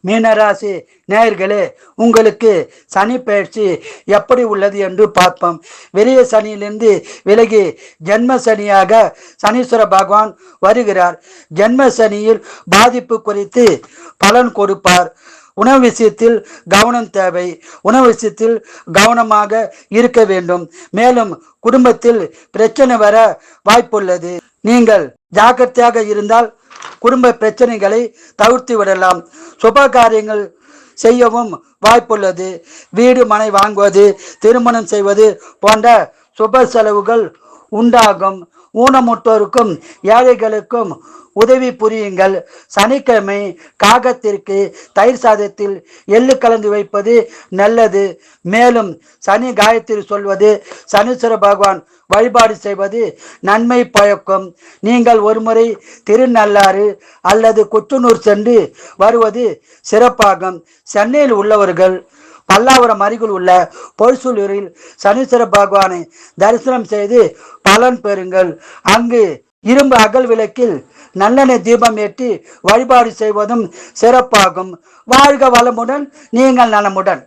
மீனராசி நேயர்களே, உங்களுக்கு சனி பயிற்சி எப்படி உள்ளது என்று பார்ப்போம். விரிய சனியிலிருந்து விலகி ஜென்ம சனியாக சனீஸ்வர பகவான் வருகிறார். ஜென்ம சனியில் பாதிப்பு குறித்து பலன் கொடுப்பார். உணவு விஷயத்தில் கவனம் தேவை. உணவு விஷயத்தில் கவனமாக இருக்க வேண்டும். மேலும் குடும்பத்தில் பிரச்சனை வர வாய்ப்புள்ளது. நீங்கள் ஜாக்கிரதையாக இருந்தால் குடும்ப பிரச்சனைகளை தவிர்த்து விடலாம். சுப காரியங்கள் செய்யவும் வாய்ப்புள்ளது. வீடு மனை வாங்குவது, திருமணம் செய்வது போன்ற சுப செலவுகள் உண்டாகும். ஊனமுற்றோருக்கும் ஏழைகளுக்கும் உதவி புரியுங்கள். சனிக்கிழமை காகத்திற்கு தயிர் சாதத்தில் எள்ளு கலந்து வைப்பது நல்லது. மேலும் சனி காயத்ரி சொல்வது, சனீஸ்வர பகவான் வழிபாடு செய்வது நன்மை பயக்கும். நீங்கள் ஒருமுறை திருநள்ளாறு அல்லது குச்சனூர் சென்று வருவது சிறப்பாகும். சென்னையில் உள்ளவர்கள் பல்லாவரம் அருகில் உள்ள பொய்சூலூரில் சனீஸ்வர பகவானை தரிசனம் செய்து பலன் பெறுங்கள். அங்கு இரும்பு அகல் விளக்கில் நல்லெண்ணெய் தீபம் ஏற்றி வழிபாடு செய்வதும் சிறப்பாகும். வாழ்க வளமுடன், நீங்கள் நலமுடன்.